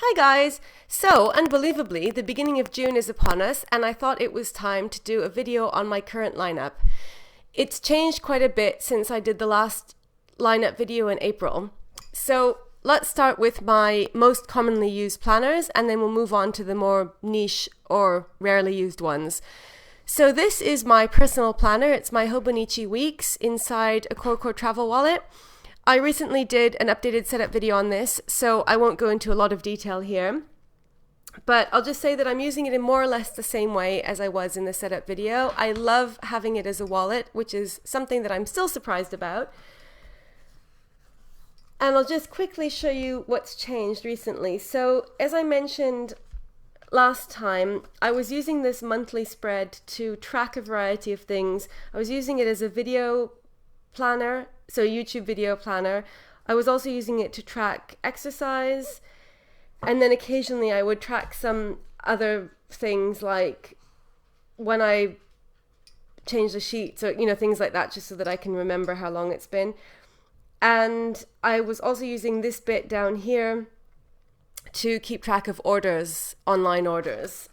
Hi guys! So, unbelievably, the beginning of June is upon us and I thought it was time to do a video on my current lineup. It's changed quite a bit since I did the last lineup video in April. So let's start with my most commonly used planners and then we'll move on to the more niche or rarely used ones. So this is my personal planner. It's my Hobonichi Weeks inside a Core travel wallet. I recently did an updated setup video on this, so I won't go into a lot of detail here. But I'll just say that I'm using it in more or less the same way as I was in the setup video. I love having it as a wallet, which is something that I'm still surprised about. And I'll just quickly show you what's changed recently. So as I mentioned last time, I was using this monthly spread to track a variety of things. I was using it as a video planner, so YouTube video planner. I was also using it to track exercise, and then occasionally I would track some other things like when I change the sheet, so things like that, just so that I can remember how long it's been. And I was also using this bit down here to keep track of orders, online orders.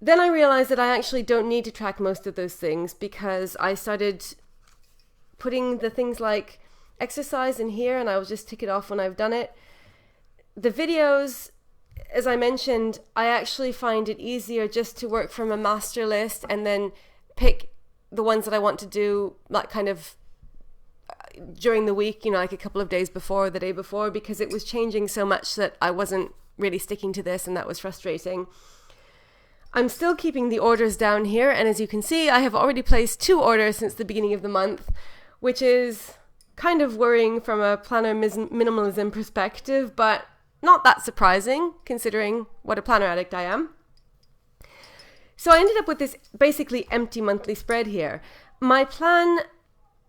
Then I realized that I actually don't need to track most of those things because I started putting the things like exercise in here and I will just tick it off when I've done it. The videos, as I mentioned, I actually find it easier just to work from a master list and then pick the ones that I want to do like kind of during the week, like a couple of days before, the day before, because it was changing so much that I wasn't really sticking to this and that was frustrating. I'm still keeping the orders down here, and as you can see, I have already placed 2 orders since the beginning of the month, which is kind of worrying from a planner minimalism perspective, but not that surprising considering what a planner addict I am. So I ended up with this basically empty monthly spread here. My plan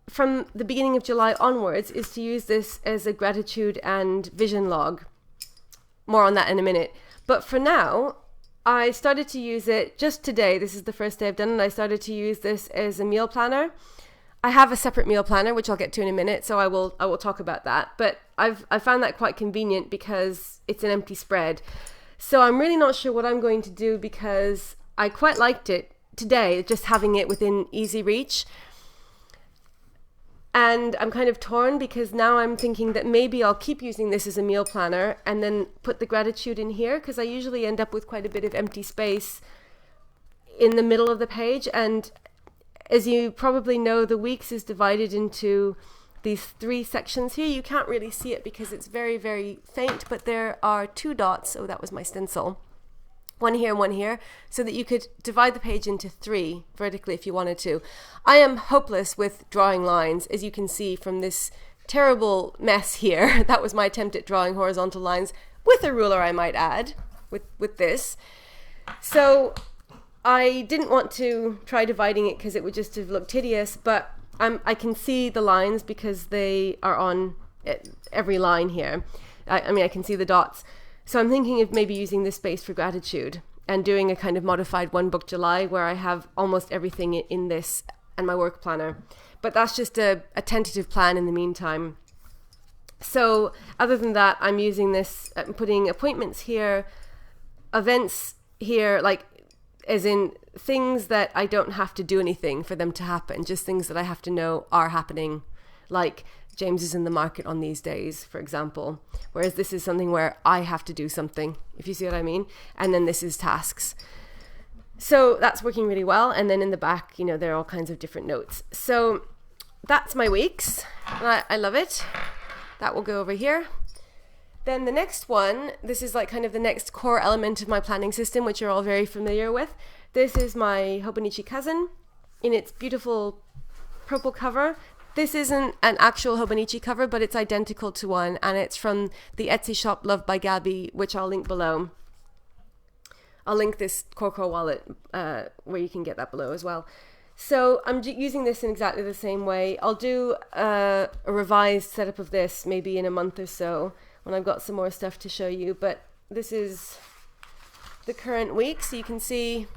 from the beginning of July onwards is to use this as a gratitude and vision log. More on that in a minute. But for now, I started to use it just today. This is the first day I've done it. I started to use this as a meal planner. I have a separate meal planner, which I'll get to in a minute, so I will talk about that. But I found that quite convenient because it's an empty spread. So I'm really not sure what I'm going to do because I quite liked it today, just having it within easy reach. And I'm kind of torn because now I'm thinking that maybe I'll keep using this as a meal planner and then put the gratitude in here, because I usually end up with quite a bit of empty space in the middle of the page. And as you probably know, the weeks is divided into these 3 sections here. You can't really see it because it's very, very faint, but there are 2 dots. Oh, that was my stencil. One here and one here, so that you could divide the page into 3 vertically if you wanted to. I am hopeless with drawing lines, as you can see from this terrible mess here. That was my attempt at drawing horizontal lines with a ruler, I might add, with this. So I didn't want to try dividing it because it would just have looked hideous, but I can see the lines because they are on every line here. I can see the dots. So I'm thinking of maybe using this space for gratitude and doing a kind of modified one book July where I have almost everything in this and my work planner. But that's just a tentative plan in the meantime. So other than that, I'm using this, I'm putting appointments here, events here, like as in things that I don't have to do anything for them to happen, just things that I have to know are happening, like James is in the market on these days, for example. Whereas this is something where I have to do something, if you see what I mean. And then this is tasks. So that's working really well. And then in the back, there are all kinds of different notes. So that's my weeks. And I love it. That will go over here. Then the next one, this is like kind of the next core element of my planning system, which you're all very familiar with. This is my Hobonichi Cousin in its beautiful purple cover. This isn't an actual Hobonichi cover, but it's identical to one, and it's from the Etsy shop Loved by Gabby, which I'll link below. I'll link this Core wallet where you can get that below as well. So I'm using this in exactly the same way. I'll do a revised setup of this maybe in a month or so when I've got some more stuff to show you, but this is the current week, so you can see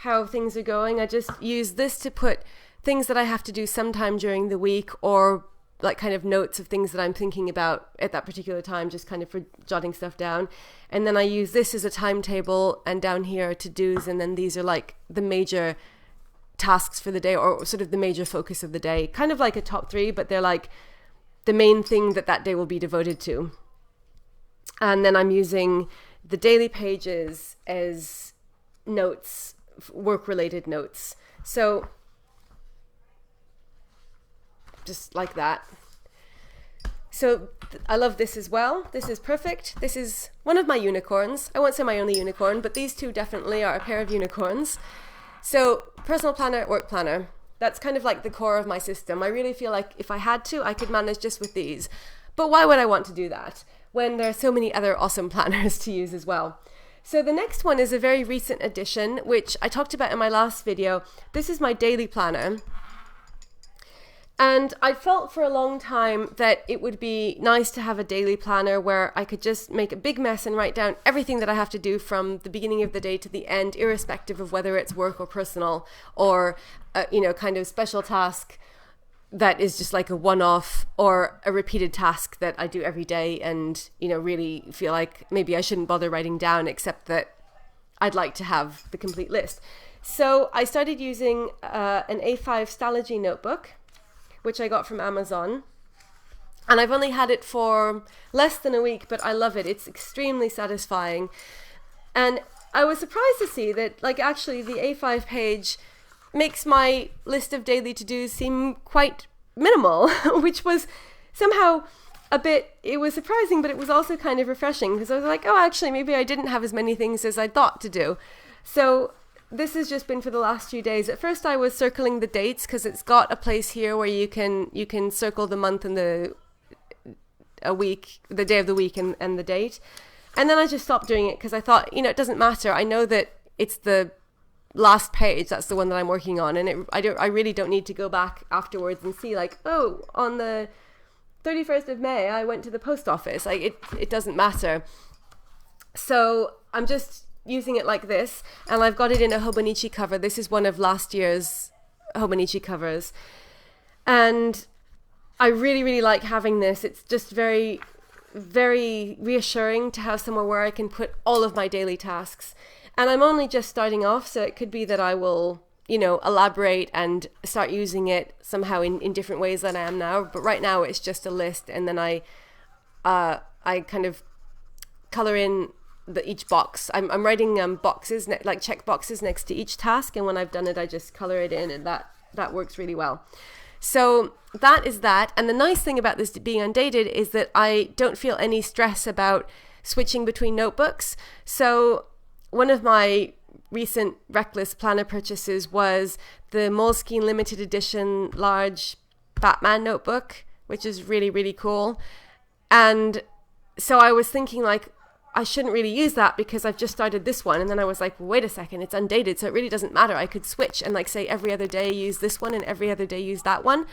how things are going. I just use this to put things that I have to do sometime during the week or like kind of notes of things that I'm thinking about at that particular time, just kind of for jotting stuff down. And then I use this as a timetable, and down here are to-dos, and then these are like the major tasks for the day, or sort of the major focus of the day, kind of like a top 3, but they're like the main thing that day will be devoted to. And then I'm using the daily pages as notes, work-related notes. So just like that. So I love this as well. This is perfect. This is one of my unicorns. I won't say my only unicorn, but these two definitely are a pair of unicorns. So personal planner, work planner. That's kind of like the core of my system. I really feel like if I had to, I could manage just with these. But why would I want to do that when there are so many other awesome planners to use as well? So the next one is a very recent addition, which I talked about in my last video. This is my daily planner. And I felt for a long time that it would be nice to have a daily planner where I could just make a big mess and write down everything that I have to do from the beginning of the day to the end, irrespective of whether it's work or personal, or kind of special task that is just like a one-off, or a repeated task that I do every day and, really feel like maybe I shouldn't bother writing down, except that I'd like to have the complete list. So I started using an A5 Stalogy notebook, which I got from Amazon. And I've only had it for less than a week, but I love it. It's extremely satisfying. And I was surprised to see that, like, actually the A5 page makes my list of daily to-dos seem quite minimal, which was somehow it was surprising, but it was also kind of refreshing, because I was like, oh, actually, maybe I didn't have as many things as I thought to do. So this has just been for the last few days. At first I was circling the dates, because it's got a place here where you can circle the month and the day of the week and the date. And then I just stopped doing it, because I thought, it doesn't matter. I know that it's the last page, that's the one that I'm working on, and I really don't need to go back afterwards and see, like, oh, on the 31st of May I went to the post office. Like, it doesn't matter. So I'm just using it like this, and I've got it in a Hobonichi cover. This is one of last year's Hobonichi covers, and I really, really like having this. It's just very, very reassuring to have somewhere where I can put all of my daily tasks. And I'm only just starting off, so it could be that I will, elaborate and start using it somehow in different ways than I am now. But right now it's just a list, and then I kind of color in each box. I'm writing boxes, like check boxes next to each task, and when I've done it, I just color it in, and that works really well. So that is that. And the nice thing about this being undated is that I don't feel any stress about switching between notebooks. So one of my recent reckless planner purchases was the Moleskine limited edition large Batman notebook, which is really, really cool. And so I was thinking, like, I shouldn't really use that because I've just started this one. And then I was like, well, wait a second, it's undated, so it really doesn't matter. I could switch and, like, say every other day use this one and every other day use that one.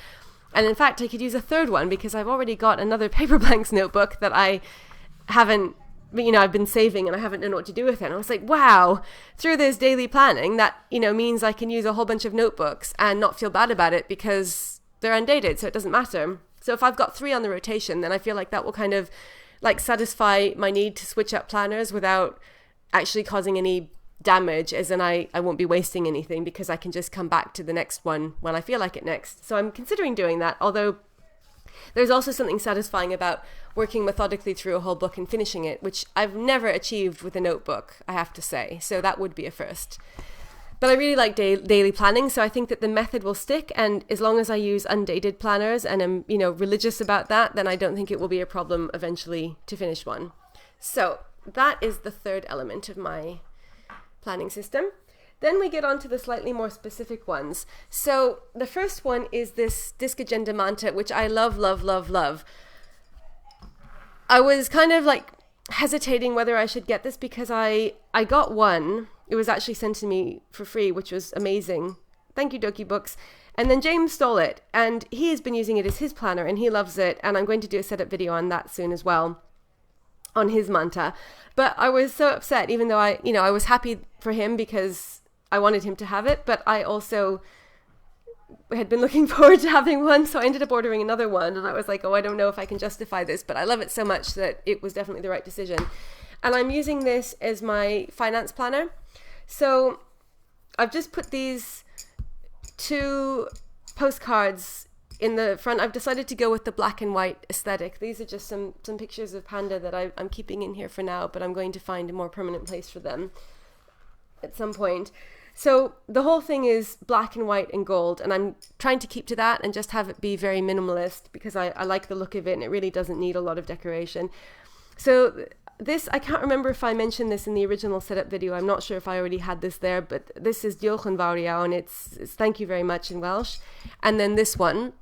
And in fact, I could use a third one because I've already got another paper blanks notebook that I haven't, I've been saving, and I haven't known what to do with it. And I was like, wow, through this daily planning, that, means I can use a whole bunch of notebooks and not feel bad about it because they're undated, so it doesn't matter. So if I've got 3 on the rotation, then I feel like that will kind of, like, satisfy my need to switch up planners without actually causing any damage, as in I won't be wasting anything because I can just come back to the next one when I feel like it next. So I'm considering doing that, although there's also something satisfying about working methodically through a whole book and finishing it, which I've never achieved with a notebook, I have to say. So that would be a first. But I really like daily planning, so I think that the method will stick. And as long as I use undated planners and am, religious about that, then I don't think it will be a problem eventually to finish one. So that is the third element of my planning system. Then we get on to the slightly more specific ones. So the first one is this Disc Agenda Manta, which I love, love, love, love. I was kind of like hesitating whether I should get this because I got one. It was actually sent to me for free, which was amazing. Thank you, Doki Books. And then James stole it, and he has been using it as his planner, and he loves it. And I'm going to do a setup video on that soon as well, on his Manta. But I was so upset, even though I was happy for him because I wanted him to have it, but I also had been looking forward to having one, so I ended up ordering another one, and I was like, oh, I don't know if I can justify this, but I love it so much that it was definitely the right decision. And I'm using this as my finance planner. So I've just put these 2 postcards in the front. I've decided to go with the black and white aesthetic. These are just some pictures of Panda that I'm keeping in here for now, but I'm going to find a more permanent place for them at some point. So the whole thing is black and white and gold, and I'm trying to keep to that and just have it be very minimalist because I like the look of it, and it really doesn't need a lot of decoration. So this, I can't remember if I mentioned this in the original setup video. I'm not sure if I already had this there, but this is Diolch yn fawr iawn, and it's thank you very much in Welsh. And then this one,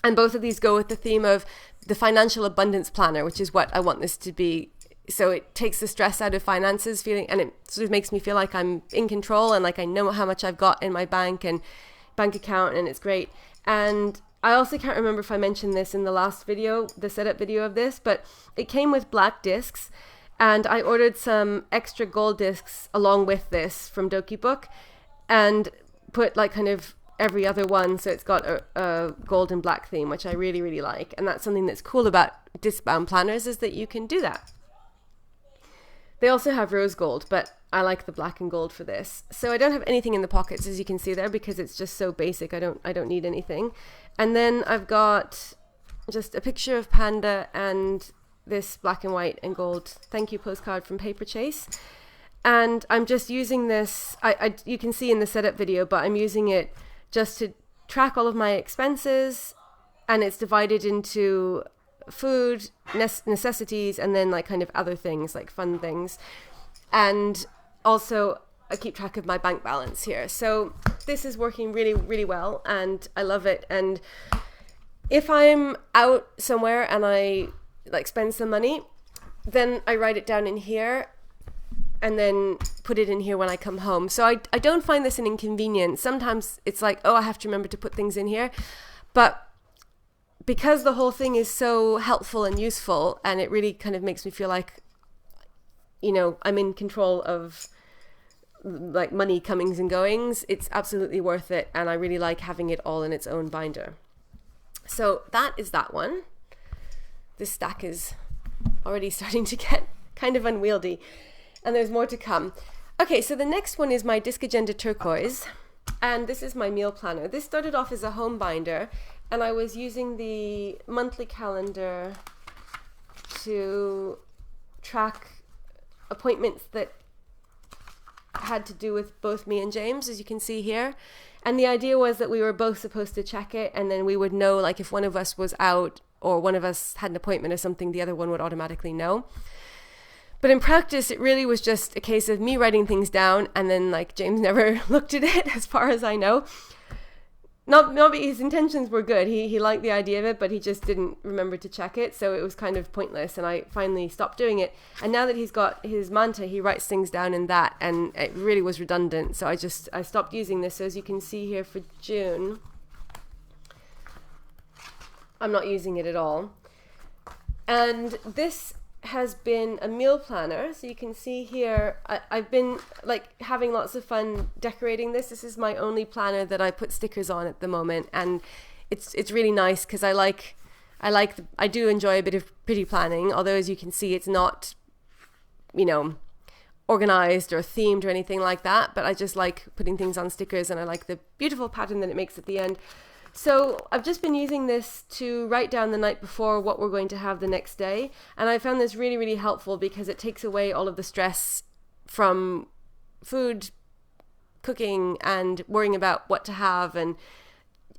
and both of these go with the theme of the financial abundance planner, which is what I want this to be. So it takes the stress out of finances, feeling, and it sort of makes me feel like I'm in control and like I know how much I've got in my bank account, and it's great. And I also can't remember if I mentioned this in the last video, the setup video of this, but it came with black discs, and I ordered some extra gold discs along with this from Doki Book, and put like kind of every other one, so it's got a gold and black theme, which I really, really like. And that's something that's cool about disc-bound planners, is that you can do that. They also have rose gold, but I like the black and gold for this. So I don't have anything in the pockets, as you can see there, because it's just so basic. I don't need anything. And then I've got just a picture of Panda and this black and white and gold thank you postcard from Paper Chase. And I'm just using this, you can see in the setup video, but I'm using it just to track all of my expenses, and it's divided into food, necessities, and then like kind of other things like fun things. And also I keep track of my bank balance here. So this is working really, really well, and I love it. And if I'm out somewhere and I like spend some money, then I write it down in here and then put it in here when I come home. So I don't find this an inconvenience. Sometimes it's like, oh, I have to remember to put things in here. But because the whole thing is so helpful and useful, and it really kind of makes me feel like, you know, I'm in control of like money comings and goings, it's absolutely worth it. And I really like having it all in its own binder. So that is that one. This stack is already starting to get kind of unwieldy, and there's more to come. Okay, so the next one is my Disc Agenda Turquoise, and this is my meal planner. This started off as a home binder, and I was using the monthly calendar to track appointments that had to do with both me and James, as you can see here. And the idea was that we were both supposed to check it, and then we would know, like, if one of us was out or one of us had an appointment or something, the other one would automatically know. But in practice, it really was just a case of me writing things down, and then like James never looked at it, as far as I know. Not his intentions were good. He liked the idea of it, but he just didn't remember to check it, so it was kind of pointless, and I finally stopped doing it. And now that he's got his Manta, he writes things down in that, and it really was redundant, so I stopped using this. So as you can see here for June, I'm not using it at all. And this has been a meal planner, so you can see here I've been like having lots of fun decorating this. This is my only planner that I put stickers on at the moment, and it's really nice because I do enjoy a bit of pretty planning, although as you can see it's not, you know, organized or themed or anything like that, but I just like putting things on stickers, and I like the beautiful pattern that it makes at the end. So I've just been using this to write down the night before what we're going to have the next day. And I found this really, really helpful because it takes away all of the stress from food, cooking, and worrying about what to have. And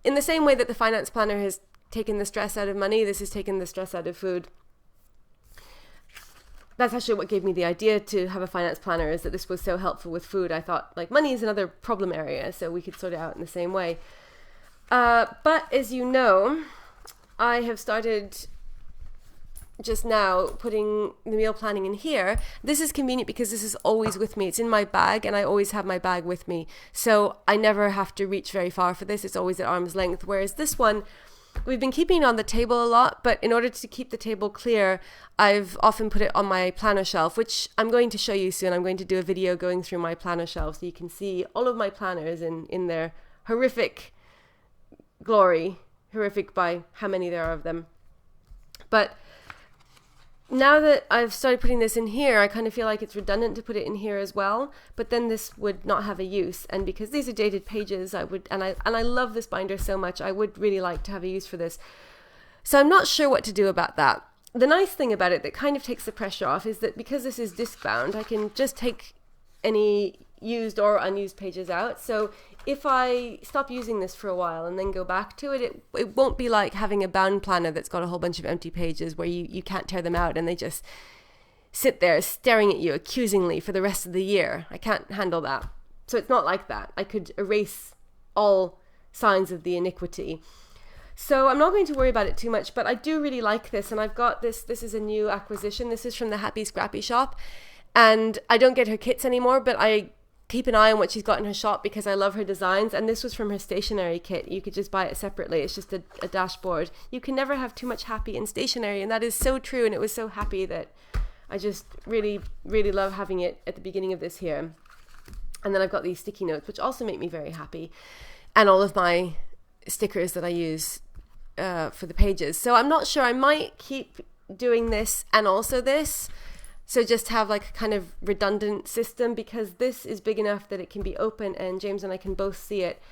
in the same way that the finance planner has taken the stress out of money, this has taken the stress out of food. That's actually what gave me the idea to have a finance planner, is that this was so helpful with food. I thought, like, money is another problem area, so we could sort it out in the same way. But as you know, I have started just now putting the meal planning in here. This is convenient because this is always with me. It's in my bag, and I always have my bag with me. So I never have to reach very far for this. It's always at arm's length. Whereas this one, we've been keeping it on the table a lot, but in order to keep the table clear, I've often put it on my planner shelf, which I'm going to show you soon. I'm going to do a video going through my planner shelf so you can see all of my planners in their horrific glory, horrific by how many there are of them. But now that I've started putting this in here, I kind of feel like it's redundant to put it in here as well, but then this would not have a use. And because these are dated pages, I love this binder so much, I would really like to have a use for this. So I'm not sure what to do about that. The nice thing about it that kind of takes the pressure off is that because this is disc bound, I can just take any used or unused pages out. So if I stop using this for a while and then go back to it, it won't be like having a bound planner that's got a whole bunch of empty pages where you can't tear them out and they just sit there staring at you accusingly for the rest of the year. I can't handle that. So it's not like that. I could erase all signs of the iniquity. So I'm not going to worry about it too much, but I do really like this. And I've got this. This is a new acquisition. This is from the Happy Scrappy shop. And I don't get her kits anymore, but I keep an eye on what she's got in her shop because I love her designs. And this was from her stationery kit. You could just buy it separately. It's just a dashboard. You can never have too much happy in stationery. And that is so true. And it was so happy that I just really, really love having it at the beginning of this here. And then I've got these sticky notes, which also make me very happy. And all of my stickers that I use for the pages. So I'm not sure. I might keep doing this and also this. So just have like a kind of redundant system because this is big enough that it can be open and James and I can both see it.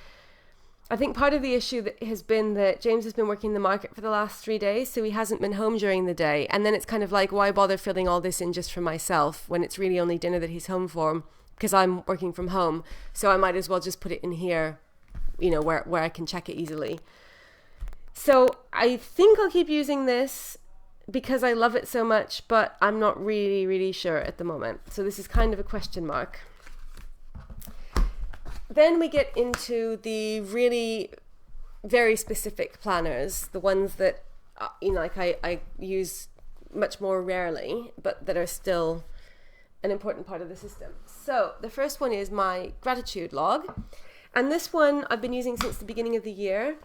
I think part of the issue that has been that James has been working in the market for the last 3 days, so he hasn't been home during the day. And then it's kind of like, why bother filling all this in just for myself when it's really only dinner that he's home for because I'm working from home. So I might as well just put it in here, you know, where I can check it easily. So I think I'll keep using this because I love it so much, but I'm not really, really sure at the moment. So this is kind of a question mark. Then we get into the really very specific planners, the ones that, you know, like I use much more rarely, but that are still an important part of the system. So the first one is my gratitude log. And this one I've been using since the beginning of the year.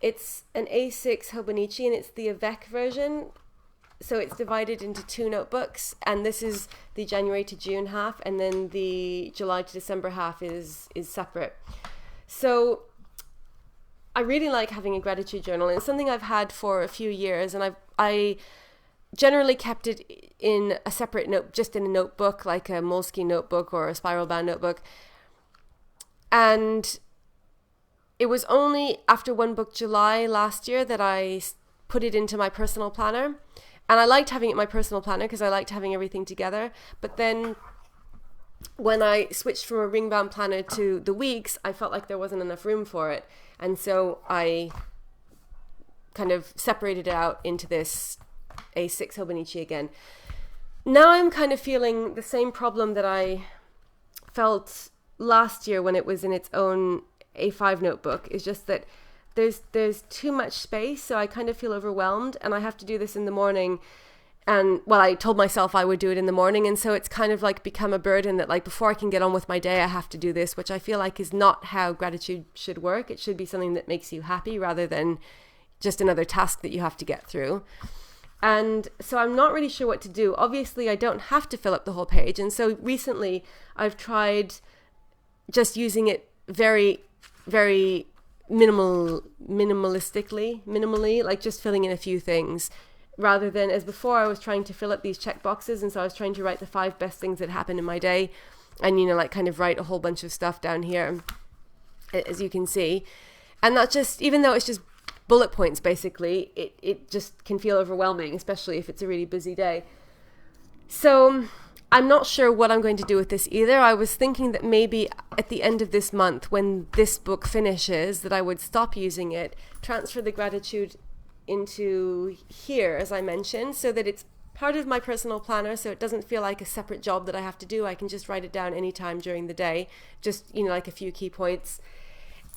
It's an A6 Hobonichi and it's the Avec version. So it's divided into 2 notebooks, and this is the January to June half, and then the July to December half is separate. So I really like having a gratitude journal, and it's something I've had for a few years, and I generally kept it in a separate note, just in a notebook, like a Moleskine notebook or a spiral bound notebook. And it was only after One Book July last year that I put it into my personal planner. And I liked having it in my personal planner because I liked having everything together. But then when I switched from a ring bound planner to the weeks, I felt like there wasn't enough room for it. And so I kind of separated it out into this A6 Hobonichi again. Now I'm kind of feeling the same problem that I felt last year when it was in its own A5 notebook. It's just that there's too much space, so I kind of feel overwhelmed, and I have to do this in the morning. And well, I told myself I would do it in the morning, and so it's kind of like become a burden that like before I can get on with my day, I have to do this, which I feel like is not how gratitude should work. It should be something that makes you happy rather than just another task that you have to get through. And so I'm not really sure what to do. Obviously, I don't have to fill up the whole page, and so recently I've tried just using it very, very minimally, like just filling in a few things rather than as before I was trying to fill up these check boxes. And so I was trying to write the 5 best things that happened in my day and, you know, like kind of write a whole bunch of stuff down here, as you can see. And that just, even though it's just bullet points, basically, it just can feel overwhelming, especially if it's a really busy day. So I'm not sure what I'm going to do with this either. I was thinking that maybe at the end of this month, when this book finishes, that I would stop using it, transfer the gratitude into here, as I mentioned, so that it's part of my personal planner, so it doesn't feel like a separate job that I have to do. I can just write it down anytime during the day, just, you know, like a few key points.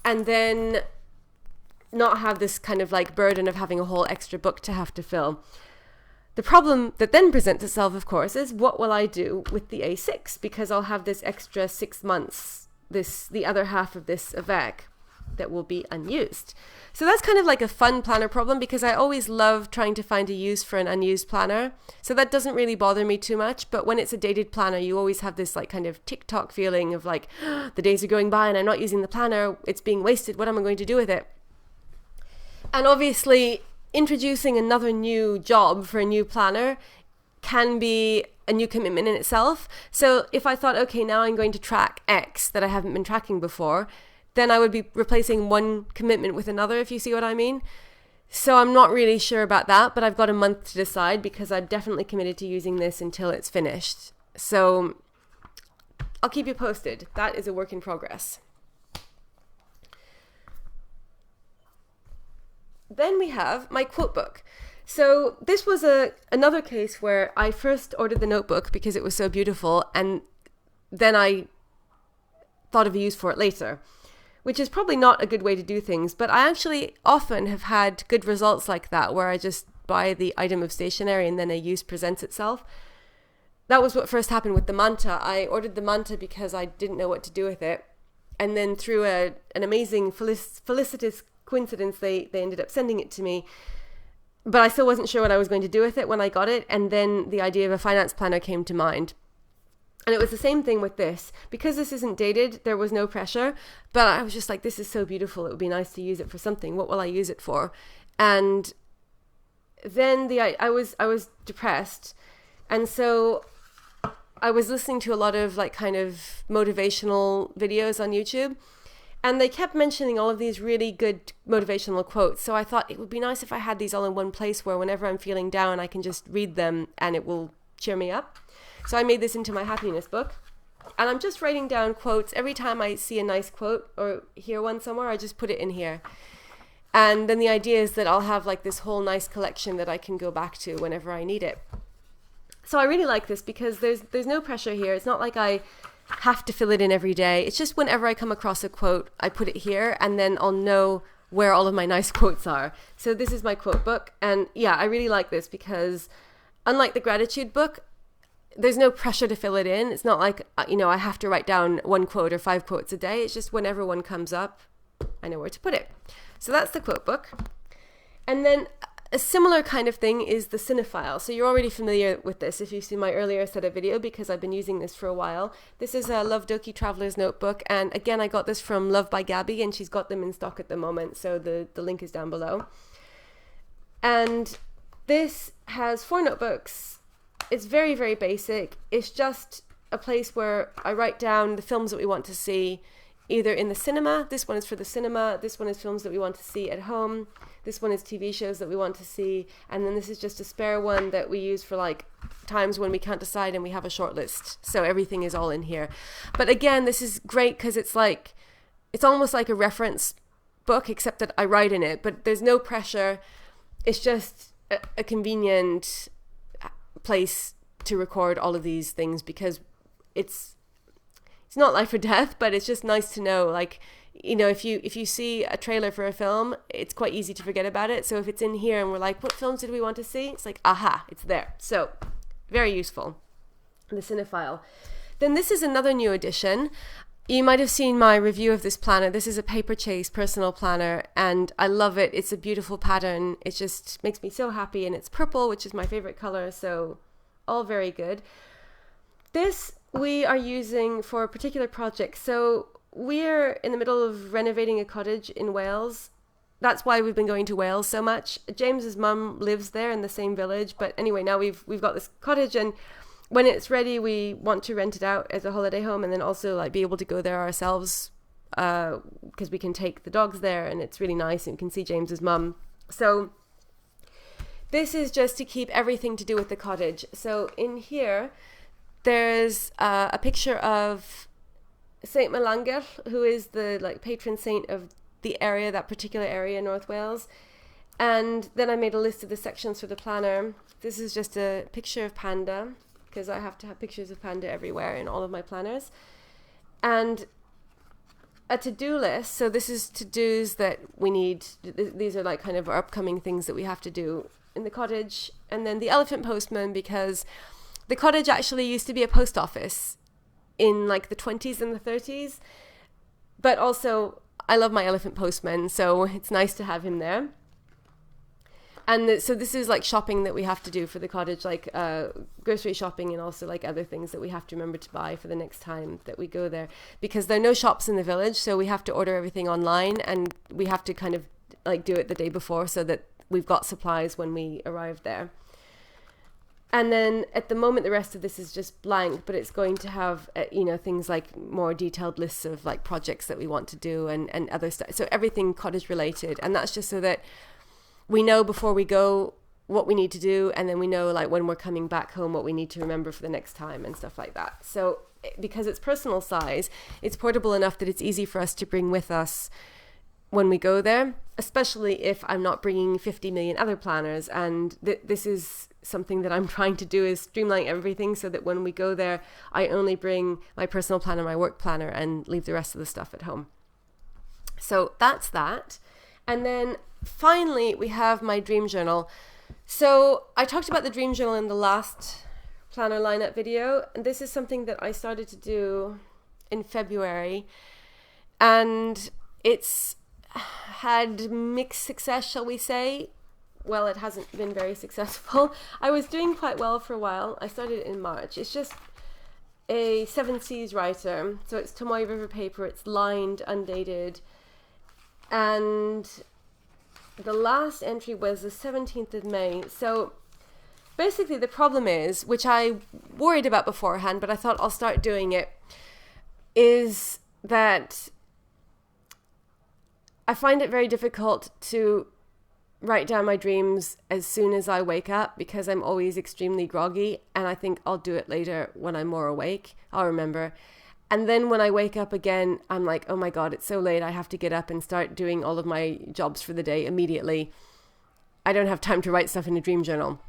And then not have this kind of like burden of having a whole extra book to have to fill. The problem that then presents itself, of course, is what will I do with the A6? Because I'll have this extra 6 months, the other half of this Avec that will be unused. So that's kind of like a fun planner problem because I always love trying to find a use for an unused planner. So that doesn't really bother me too much. But when it's a dated planner, you always have this like kind of tick-tock feeling of like, the days are going by and I'm not using the planner. It's being wasted. What am I going to do with it? And obviously, introducing another new job for a new planner can be a new commitment in itself. So if I thought, okay, now I'm going to track X that I haven't been tracking before, then I would be replacing one commitment with another, if you see what I mean. So I'm not really sure about that, but I've got a month to decide because I'm definitely committed to using this until it's finished. So I'll keep you posted. That is a work in progress. Then we have my quote book. So this was another case where I first ordered the notebook because it was so beautiful, and then I thought of a use for it later, which is probably not a good way to do things, but I actually often have had good results like that, where I just buy the item of stationery and then a use presents itself. That was what first happened with the manta. I ordered the manta because I didn't know what to do with it, and then through an amazing felicitous coincidence, they ended up sending it to me. But I still wasn't sure what I was going to do with it when I got it, and then the idea of a finance planner came to mind. And it was the same thing with this. Because this isn't dated, there was no pressure, but I was just like, this is so beautiful, it would be nice to use it for something. What will I use it for? And then I was depressed, and so I was listening to a lot of like kind of motivational videos on YouTube. And they kept mentioning all of these really good motivational quotes. So I thought it would be nice if I had these all in one place where whenever I'm feeling down, I can just read them and it will cheer me up. So I made this into my happiness book. And I'm just writing down quotes. Every time I see a nice quote or hear one somewhere, I just put it in here. And then the idea is that I'll have like this whole nice collection that I can go back to whenever I need it. So I really like this because there's no pressure here. It's not like I have to fill it in every day. It's just whenever I come across a quote, I put it here, and then I'll know where all of my nice quotes are. So this is my quote book, and yeah, I really like this because unlike the gratitude book, there's no pressure to fill it in. It's not like, I have to write down one quote or 5 quotes a day. It's just whenever one comes up, I know where to put it. So that's the quote book. And then a similar kind of thing is the cinephile. So you're already familiar with this if you've seen my earlier set of video, because I've been using this for a while. This is a Love Doki Traveler's Notebook. And again, I got this from Love by Gabby, and she's got them in stock at the moment. So the link is down below. And this has 4 notebooks. It's very, very basic. It's just a place where I write down the films that we want to see, either in the cinema. This one is for the cinema. This one is films that we want to see at home. This one is TV shows that we want to see. And then this is just a spare one that we use for like times when we can't decide and we have a short list. So everything is all in here. But again, this is great because it's almost like a reference book, except that I write in it, but there's no pressure. It's just a convenient place to record all of these things because it's not life or death, but it's just nice to know, like, if you see a trailer for a film, it's quite easy to forget about it. So if it's in here and we're like, what films did we want to see? It's like, aha, it's there. So very useful. The cinephile. Then this is another new addition. You might have seen my review of this planner. This is a Paper Chase personal planner, and I love it. It's a beautiful pattern. It just makes me so happy, and it's purple, which is my favorite color, so all very good. This we are using for a particular project. So we're in the middle of renovating a cottage in Wales. That's why we've been going to Wales so much. James's mum lives there in the same village, but anyway, now we've got this cottage, and when it's ready, we want to rent it out as a holiday home, and then also like be able to go there ourselves because we can take the dogs there, and it's really nice, and we can see James's mum. So this is just to keep everything to do with the cottage. So in here, there's a picture of Saint Malanger, who is the patron saint of the area, that particular area in North Wales. And then I made a list of the sections for the planner. This is just a picture of Panda, because I have to have pictures of Panda everywhere in all of my planners. And a to-do list. So this is to-dos that we need. These are like kind of our upcoming things that we have to do in the cottage. And then the elephant postman, because the cottage actually used to be a post office in like the 20s and the 30s. But also, I love my elephant postman, so it's nice to have him there. And so this is like shopping that we have to do for the cottage, like grocery shopping, and also like other things that we have to remember to buy for the next time that we go there, because there are no shops in the village. So we have to order everything online, and we have to kind of like do it the day before so that we've got supplies when we arrive there. And then at the moment, the rest of this is just blank, but it's going to have, you know, things like more detailed lists of like projects that we want to do and other stuff. So everything cottage related. And that's just so that we know before we go what we need to do. And then we know like when we're coming back home, what we need to remember for the next time and stuff like that. So because it's personal size, it's portable enough that it's easy for us to bring with us when we go there, especially if I'm not bringing 50 million other planners. And this is something that I'm trying to do, is streamline everything so that when we go there, I only bring my personal planner, my work planner, and leave the rest of the stuff at home. So that's that. And then finally, we have my dream journal. So I talked about the dream journal in the last planner lineup video, and this is something that I started to do in February, and it's had mixed success, shall we say. Well, it hasn't been very successful. I was doing quite well for a while. I started it in March. It's just a 7 Seas writer. So it's Tomoe River paper. It's lined, undated. And the last entry was the 17th of May. So basically the problem is, which I worried about beforehand, but I thought I'll start doing it, is that I find it very difficult to write down my dreams as soon as I wake up because I'm always extremely groggy, and I think I'll do it later when I'm more awake. I'll remember. And then when I wake up again, I'm like, oh my God, it's so late. I have to get up and start doing all of my jobs for the day immediately. I don't have time to write stuff in a dream journal.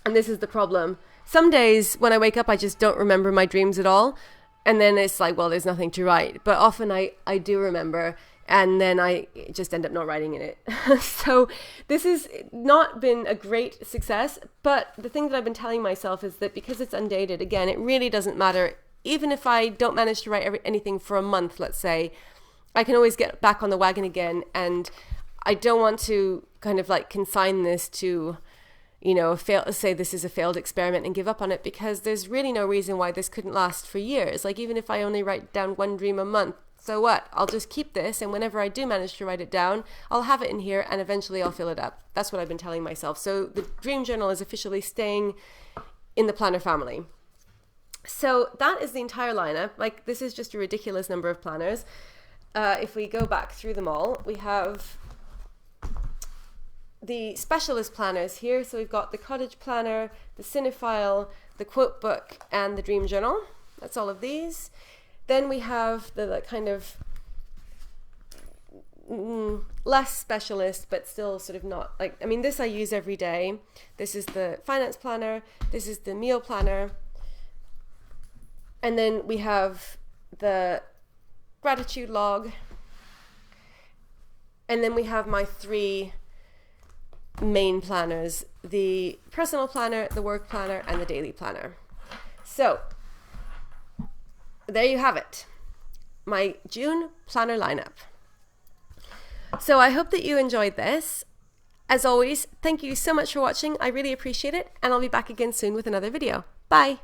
And this is the problem. Some days when I wake up, I just don't remember my dreams at all. And then it's like, well, there's nothing to write. But often I do remember. And then I just end up not writing in it. So this has not been a great success. But the thing that I've been telling myself is that because it's undated, again, it really doesn't matter. Even if I don't manage to write anything for a month, let's say, I can always get back on the wagon again. And I don't want to kind of like consign this to, you know, say this is a failed experiment and give up on it, because there's really no reason why this couldn't last for years. Like even if I only write down one dream a month, so what? I'll just keep this, and whenever I do manage to write it down, I'll have it in here, and eventually I'll fill it up. That's what I've been telling myself. So the dream journal is officially staying in the planner family. So that is the entire lineup. Like this is just a ridiculous number of planners. If we go back through them all, we have the specialist planners here. So we've got the Cottage planner, the Cinephile, the quote book, and the dream journal. That's all of these. Then we have the kind of less specialist, but still sort of not like, I mean, this I use every day. This is the finance planner. This is the meal planner. And then we have the gratitude log. And then we have my 3 main planners, the personal planner, the work planner, and the daily planner. So there you have it, my June planner lineup. So I hope that you enjoyed this. As always, thank you so much for watching. I really appreciate it, and I'll be back again soon with another video. Bye.